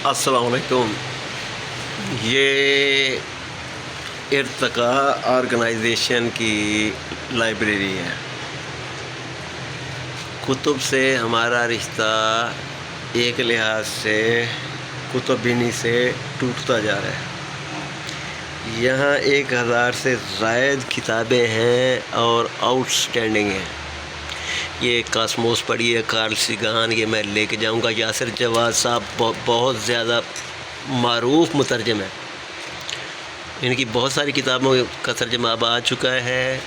अस्सलाम वालेकुम। ये इर्तिका ऑर्गेनाइजेशन की लाइब्रेरी है। कुतुब से हमारा रिश्ता एक लिहाज से कुतुब बीनी से टूटता जा रहा है। यहाँ 1000 से ज़ायद किताबें हैं और आउटस्टैंडिंग हैं। ये कास्मोस पढ़ी है, कार्ल सिगान, ये मैं लेके जाऊंगा। यासिर जवाद साहब बहुत ज़्यादा मारूफ मुतरजम है। इनकी बहुत सारी किताबों का तर्जमा अब आ चुका है।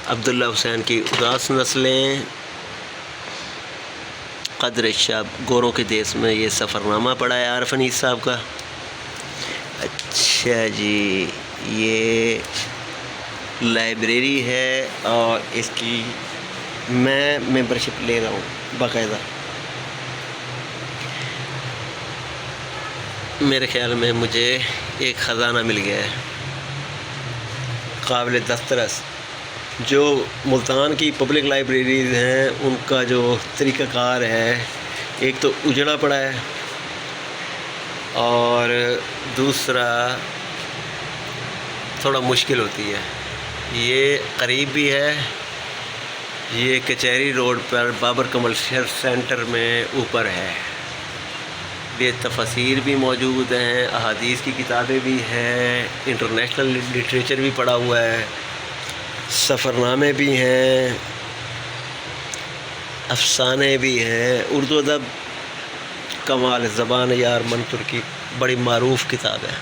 अब्दुल्ला हुसैन की उदास नस्लें, क़द्र शाह गोरों के देश में, ये सफ़रनामा पढ़ा है आरिफ अनीस साहब का। अच्छा जी, ये लाइब्रेरी है और इसकी मैं मेंबरशिप ले रहा हूँ बाकायदा। मेरे ख़्याल में मुझे एक ख़जाना मिल गया है काबिल दस्तरस। जो मुल्तान की पब्लिक लाइब्रेरीज़ हैं उनका जो तरीक़ाकार है, एक तो उजड़ा पड़ा है और दूसरा थोड़ा मुश्किल होती है। ये करीब भी है, ये कचहरी रोड पर बाबर कमर्शियल सेंटर में ऊपर है। ये तफसीर भी मौजूद हैं, अहादीस की किताबें भी हैं, इंटरनेशनल लिटरेचर भी पढ़ा हुआ है, सफ़रनामे भी हैं, अफसाने भी हैं, उर्दू अदब कमाल ज़बान यार मंतुर की बड़ी मारूफ किताब है।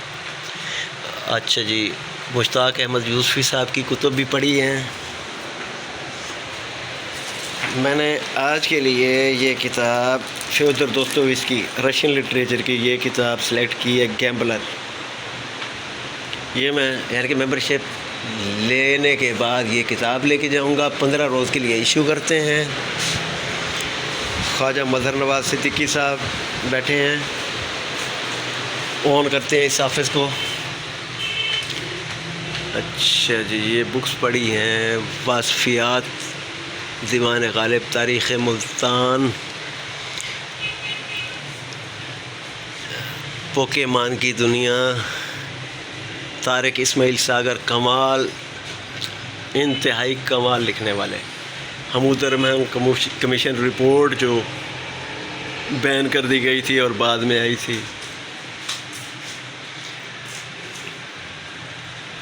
अच्छा जी, मुश्ताक अहमद यूसुफ़ी साहब की कुतुब भी पढ़ी हैं। मैंने आज के लिए ये किताब फ्योदर दोस्तोयेव्स्की रशियन लिटरेचर की ये किताब सेलेक्ट की है, गैम्बलर। ये मैं यानी कि मेंबरशिप लेने के बाद ये किताब लेके जाऊंगा। 15 रोज़ के लिए इशू करते हैं। ख्वाजा मज़हर नवाज़ सिद्दीकी साहब बैठे हैं, ऑन करते हैं इस ऑफिस को। अच्छा जी, ये बुक्स पढ़ी हैं, वासफ़ियात, दीवान गालिब, तारीख़ मुल्तान, पोकेमान की दुनिया, तारिक इस्माइल सागर कमाल, इंतहाई कमाल लिखने वाले। हमूद रहमान कमीशन रिपोर्ट जो बैन कर दी गई थी और बाद में आई थी।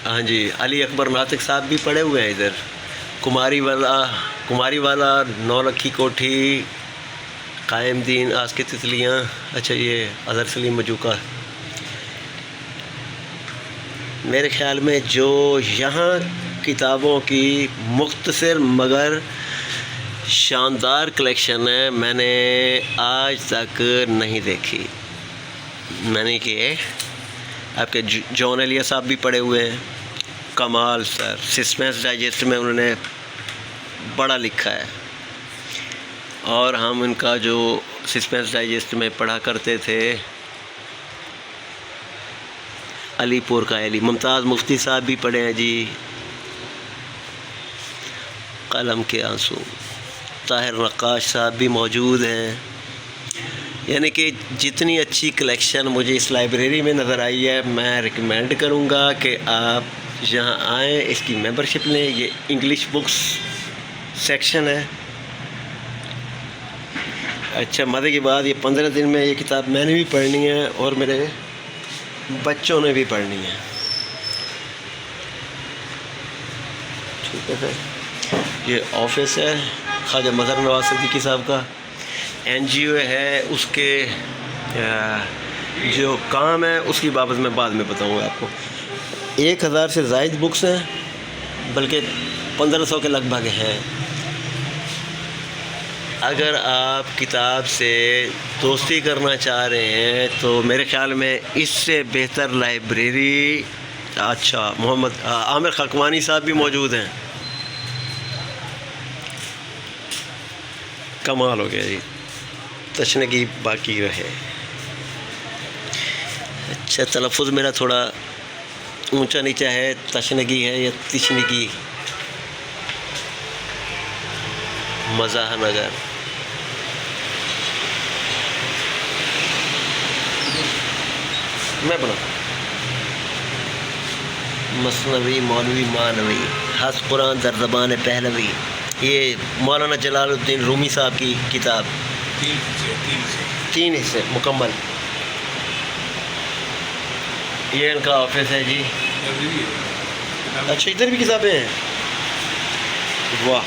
हाँ जी, अली अकबर नातिक साहब भी पढ़े हुए हैं इधर। कुमारी वाला, नौलखी कोठी, कायम दीन, आज की तितलियाँ। अच्छा, ये अज़हर सलीम मजूका। मेरे ख़्याल में जो यहाँ किताबों की मुख्तसर मगर शानदार कलेक्शन है, मैंने आज तक नहीं देखी। मैंने कि आपके जॉन एलिया साहब भी पढ़े हुए हैं, कमाल सर। सस्पेंस डाइजेस्ट में उन्होंने बड़ा लिखा है और हम उनका जो सस्पेंस डाइजेस्ट में पढ़ा करते थे, अलीपुर का अली। मुमताज़ मुफ्ती साहब भी पढ़े हैं जी, कलम के आंसू। ताहिर नक्काश साहब भी मौजूद हैं। यानी कि जितनी अच्छी कलेक्शन मुझे इस लाइब्रेरी में नज़र आई है, मैं रिकमेंड करूँगा कि आप यहाँ आएँ, इसकी मेंबरशिप लें। ये इंग्लिश बुक्स सेक्शन है। अच्छा, मज़े की बात, ये 15 दिन में ये किताब मैंने भी पढ़नी है और मेरे बच्चों ने भी पढ़नी है। ठीक है सर। ये ऑफिस है ख्वाजा मज़हर नवाज़ सिद्दीकी साहब का। NGO है, उसके जो काम है उसकी बाबत मैं बाद में बताऊँगा आपको। 1000 से ज़ायद बुक्स हैं, बल्कि 1500 के लगभग हैं। अगर आप किताब से दोस्ती करना चाह रहे हैं तो मेरे ख़्याल में इससे बेहतर लाइब्रेरी। अच्छा, मोहम्मद आमिर खकवानी साहब भी मौजूद हैं। कमाल हो गया जी, तशनगी बाकी रहे। अच्छा, तलफ़ुज़ मेरा थोड़ा ऊंचा नीचा है, तशनगी है या तिशनगी। मज़ाह नगर। میں بنا مثنوی مولوی مانوی حس قرآن در زبان پہلوی، یہ مولانا جلال الدین رومی صاحب کی کتاب، 3 حصے مکمل. یہ ان کا آفس ہے جی. اچھا ادھر بھی کتابیں ہیں، واہ.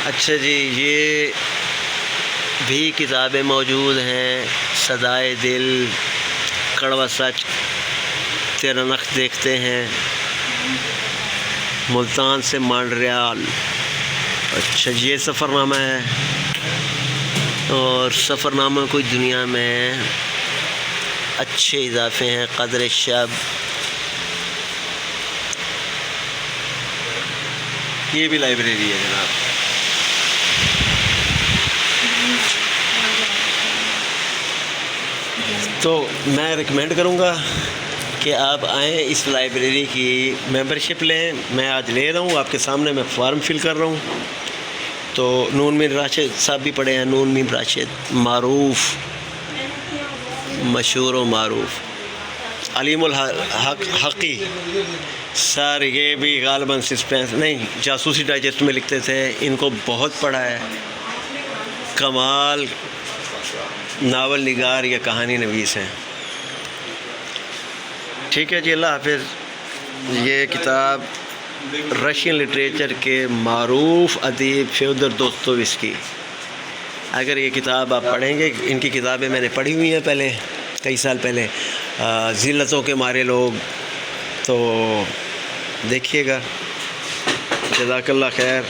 اچھا جی یہ بھی کتابیں موجود ہیں، صدائے دل، کڑوا سچ، تیرا نقش دیکھتے ہیں، ملتان سے مانڈریال. اچھا جی یہ سفر نامہ ہے، اور سفر نامہ کوئی دنیا میں اچھے اضافے ہیں. قدر شب، یہ بھی لائبریری ہے جناب. تو میں ریکمینڈ کروں گا کہ آپ آئیں، اس لائبریری کی ممبرشپ لیں. میں آج لے رہا ہوں، آپ کے سامنے میں فارم فل کر رہا ہوں. تو نون میم راشد صاحب بھی پڑھے ہیں، نون میم راشد معروف، مشہور و معروف. علیم الحق حقی سر یہ بھی غالباً سسپینس نہیں، جاسوسی ڈائجسٹ میں لکھتے تھے. ان کو بہت پڑھا ہے. کمال ناول نگار یا کہانی نویس ہیں. ٹھیک ہے جی، اللہ حافظ. یہ کتاب رشین لٹریچر کے معروف ادیب فیودر دوستویسکی. اگر یہ کتاب آپ پڑھیں گے، ان کی کتابیں میں نے پڑھی ہوئی ہیں پہلے، کئی سال پہلے، ذلتوں کے مارے لوگ، تو دیکھیے گا. جزاک اللہ خیر.